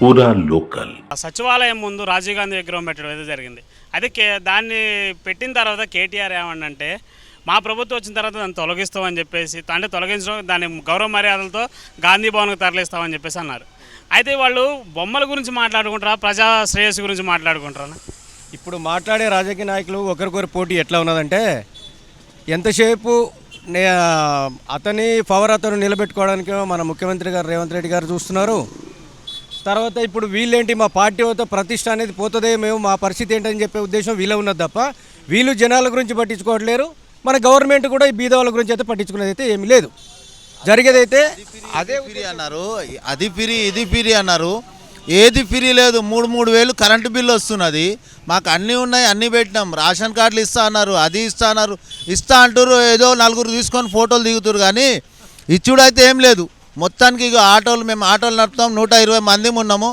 పూరా లోకల్. సచివాలయం ముందు రాజీవ్ గాంధీ విగ్రహం పెట్టడం అయితే జరిగింది. అయితే దాన్ని పెట్టిన తర్వాత కేటీఆర్ ఏమన్నంటే మా ప్రభుత్వం వచ్చిన తర్వాత దాన్ని తొలగిస్తామని చెప్పేసి, అంటే తొలగించడం దాని గౌరవ మర్యాదలతో గాంధీ భవన్కి తరలిస్తామని చెప్పేసి అన్నారు. అయితే వాళ్ళు బొమ్మల గురించి మాట్లాడుకుంటారా, ప్రజా శ్రేయస్సు గురించి మాట్లాడుకుంటారా? ఇప్పుడు మాట్లాడే రాజకీయ నాయకులు ఒకరికొకరు పోటీ ఎట్లా ఉన్నదంటే, ఎంతసేపు అతని పవర్ అతను నిలబెట్టుకోవడానికి మన ముఖ్యమంత్రి గారు రేవంత్ రెడ్డి గారు చూస్తున్నారు. తర్వాత ఇప్పుడు వీళ్ళేంటి, మా పార్టీ వద్ద ప్రతిష్ట అనేది పోతుందే, మేము మా పరిస్థితి ఏంటని చెప్పే ఉద్దేశం వీళ్ళ ఉన్నది తప్ప వీళ్ళు జనాల గురించి పట్టించుకోవట్లేరు. మన గవర్నమెంట్ కూడా ఈ బీద వాళ్ళ గురించి అయితే పట్టించుకునేది అయితే ఏమీ లేదు. జరిగేదైతే అదే ఫ్రీ అన్నారు, అది ఫ్రీ ఇది ఫ్రీ అన్నారు. ఏది ఫ్రీ లేదు. 3,000 కరెంటు బిల్లు వస్తున్నది. మాకు అన్నీ ఉన్నాయి, అన్నీ పెట్టినాం. రేషన్ కార్డులు ఇస్తా అన్నారు, అది ఇస్తా అన్నారు. ఇస్తా అంటారు, ఏదో నలుగురు తీసుకొని ఫోటోలు దిగుతారు, కానీ ఇచ్చుడైతే ఏం లేదు. మొత్తానికి ఇక ఆటోలు, మేము ఆటోలు నడుపుతాం, 120 మంది ఉన్నాము.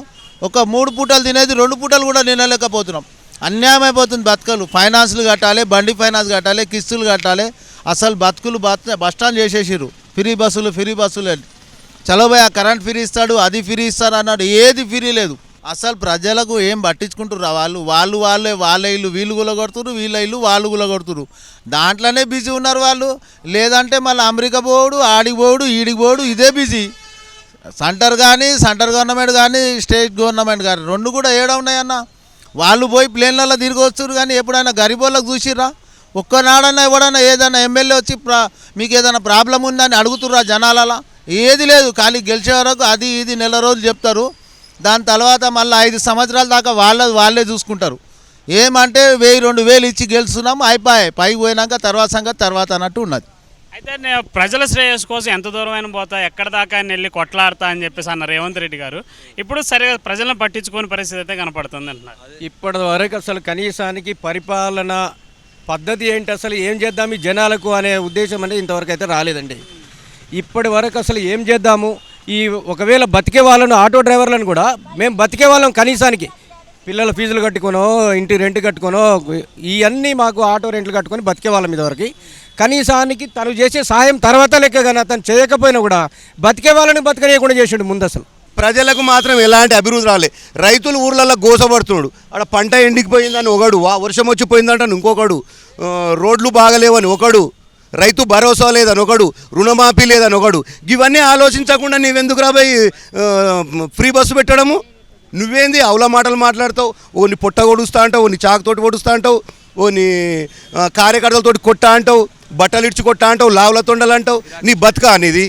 ఒక 3 పూటలు తినేది 2 పూటలు కూడా తినలేకపోతున్నాం. అన్యాయం అయిపోతుంది బతుకలు. ఫైనాన్స్లు కట్టాలి, బండి ఫైనాన్స్ కట్టాలి, కిస్తులు కట్టాలి. అసలు బతుకులు బస్ స్టాండ్ చేసేసారు. ఫ్రీ బస్సులు చలోబోయ్, ఆ కరెంట్ ఫ్రీ ఇస్తాడు, అది ఫ్రీ ఇస్తారు అన్నాడు. ఏది ఫ్రీ లేదు. అసలు ప్రజలకు ఏం పట్టించుకుంటారు వాళ్ళే ఇల్లు వీళ్ళు గులగొడుతురు, వీళ్ళ ఇల్లు వాళ్ళు గులగొడుతురు. దాంట్లోనే బిజీ ఉన్నారు వాళ్ళు. లేదంటే మళ్ళీ అమెరికా పోడు, ఆడికి పోడు, ఈడికి పోడు, ఇదే బిజీ. సెంటర్ గవర్నమెంట్ కానీ స్టేట్ గవర్నమెంట్ కానీ 2 కూడా ఏడా ఉన్నాయన్న. వాళ్ళు పోయి ప్లేన్లలో తిరిగి వస్తారు, కానీ ఎప్పుడైనా గరీబోళ్ళకి చూసిర్రా? ఒక్కనాడన్నా ఎవడన్నా ఏదైనా ఎమ్మెల్యే వచ్చి మీకు ఏదైనా ప్రాబ్లం ఉందని అడుగుతుర్రా జనాలలో? ఏది లేదు. ఖాళీ గెలిచే వరకు అది ఇది నెల రోజులు చెప్తారు. దాని తర్వాత మళ్ళీ 5 సంవత్సరాల దాకా వాళ్ళే చూసుకుంటారు. ఏమంటే 1,000-2,000 ఇచ్చి గెలుస్తున్నాము, అయిపోయాయి. పైకి పోయినాక తర్వాత సంగతి తర్వాత అన్నట్టు ఉన్నది. అయితే ప్రజల శ్రేయస్సు కోసం ఎంత దూరమైన పోతా, ఎక్కడ దాకా వెళ్ళి కొట్లాడతా అని చెప్పేసి అన్నారు రేవంత్ రెడ్డి గారు. ఇప్పుడు సరిగా ప్రజలను పట్టించుకోని పరిస్థితి అయితే కనపడుతుంది అంటున్నారు. ఇప్పటి వరకు అసలు కనీసానికి పరిపాలన పద్ధతి ఏంటి, అసలు ఏం చేద్దాం ఈ జనాలకు అనే ఉద్దేశం అనేది ఇంతవరకు అయితే రాలేదండి. ఇప్పటి వరకు అసలు ఏం చేద్దాము, ఈ ఒకవేళ బతికే వాళ్ళను, ఆటో డ్రైవర్లను కూడా మేము బతికే వాళ్ళం, కనీసానికి పిల్లల ఫీజులు కట్టుకోనో, ఇంటి రెంట్ కట్టుకోనో, ఇవన్నీ మాకు ఆటో రెంట్లు కట్టుకొని బతికే వాళ్ళం. ఇదివరకు కనీసానికి తను చేసే సహాయం తర్వాత లెక్క, కానీ అతను చేయకపోయినా కూడా బతికే వాళ్ళని బతకనీయకుండా చేసాడు ముందు. అసలు ప్రజలకు మాత్రం ఎలాంటి అభివృద్ధి రాలే. రైతులు ఊర్లలో గోసపడుతున్నాడు. అక్కడ పంట ఎండికిపోయిందని ఒకడు, వర్షం వచ్చిపోయిందంటని ఇంకొకడు, రోడ్లు బాగలేవని ఒకడు, రైతు భరోసా లేదని ఒకడు, రుణమాఫీ లేదని ఒకడు. ఇవన్నీ ఆలోచించకుండా నీవెందుకు రాబోయి ఫ్రీ బస్సు పెట్టడము? నువ్వేంది అవల మాటలు మాట్లాడతావు? ఓ నీ పొట్ట కొడుస్తా అంటావు, ఓ నీ చాకుతోటి కొడుస్తా అంటావు, ఓ నీ కార్యకర్తలతోటి కొట్టా అంటావు, బట్టలు ఇడ్చి కొట్టా అంటావు, లావుల తొండలు అంటావు. నీ బతుక అనేది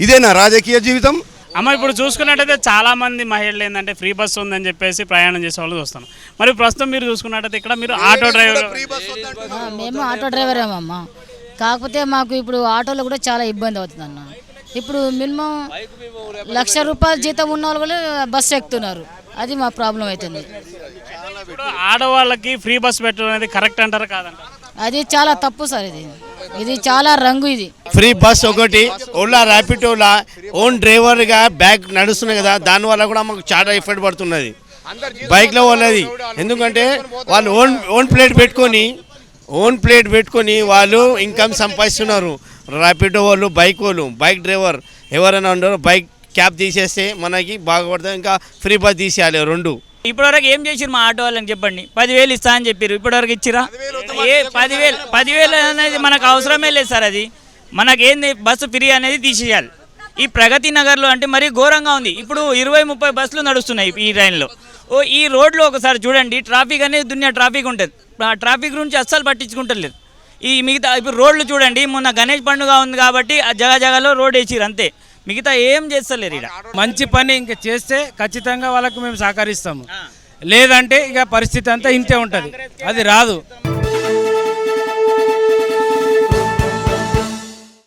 ఇదేనా రాజకీయ జీవితం? అమ్మ, ఇప్పుడు చూసుకున్నట్టయితే చాలామంది మహిళలు ఏంటంటే ఫ్రీ బస్సు ఉందని చెప్పేసి ప్రయాణం చేసే వాళ్ళు చూస్తాను. మరి ప్రస్తుతం మీరు చూసుకున్నట్టయితే ఇక్కడ మీరు ఆటో డ్రైవర్. మేము ఆటో డ్రైవరేమమ్మా, కాకపోతే మాకు ఇప్పుడు ఆటోలో కూడా చాలా ఇబ్బంది అవుతుంది అన్న. ఇప్పుడు మినిమం ₹1,00,000 జీతం ఉన్న వాళ్ళు కూడా బస్సు ఎక్కుతున్నారు. అది మా ప్రాబ్లం అవుతుంది. ఇప్పుడు ఆడవాళ్ళకి ఫ్రీ బస్సు పెట్టడం అనేది కరెక్ట్ అంటారా కాదంటారా? అది చాలా తప్పు సార్. ఇది చాలా రంగు. ఇది ఫ్రీ బస్ ఒకటి, ఓలా ర్యాపిడోలా ఓన్ డ్రైవర్గా బ్యాగ్ నడుస్తున్నాయి కదా, దానివల్ల కూడా మాకు చాలా ఎఫెక్ట్ పడుతున్నది బైక్లో వాళ్ళది. ఎందుకంటే వాళ్ళు ఓన్ ప్లేట్ పెట్టుకొని వాళ్ళు ఇన్కమ్ సంపాదిస్తున్నారు. ర్యాపిడో వాళ్ళు, బైక్ డ్రైవర్ ఎవరైనా ఉండరు, బైక్ క్యాబ్ తీసేస్తే మనకి బాగుపడుతుంది. ఇంకా ఫ్రీ బస్ తీసేయాలి 2. ఇప్పటివరకు ఏం చేసిరు మా ఆటో వాళ్ళని చెప్పండి? 10,000 ఇస్తా అని చెప్పారు, ఇప్పటివరకు ఇచ్చిరా? 10,000 అనేది మనకు అవసరమే లేదు సార్. అది మనకేంది, బస్సు ఫ్రీ అనేది తీసేయాలి. ఈ ప్రగతి నగర్లో అంటే మరీ ఘోరంగా ఉంది. ఇప్పుడు 20-30 బస్సులు నడుస్తున్నాయి ఈ లైన్లో. ఈ రోడ్లో ఒకసారి చూడండి, ట్రాఫిక్ అనేది దునియా ట్రాఫిక్ ఉంటుంది. ట్రాఫిక్ గురించి అస్సలు పట్టించుకుంటలేదు. ఈ మిగతా ఇప్పుడు రోడ్లు చూడండి, మొన్న గణేష్ పండుగ ఉంది కాబట్టి ఆ జగలో రోడ్ వేసిరు అంతే, మిగతా ఏం చేస్తలేరు. ఇక్కడ మంచి పని ఇంకా చేస్తే ఖచ్చితంగా వాళ్ళకు మేము సహకరిస్తాము. లేదంటే ఇక పరిస్థితి అంతా ఇంతే ఉంటుంది, అది రాదు.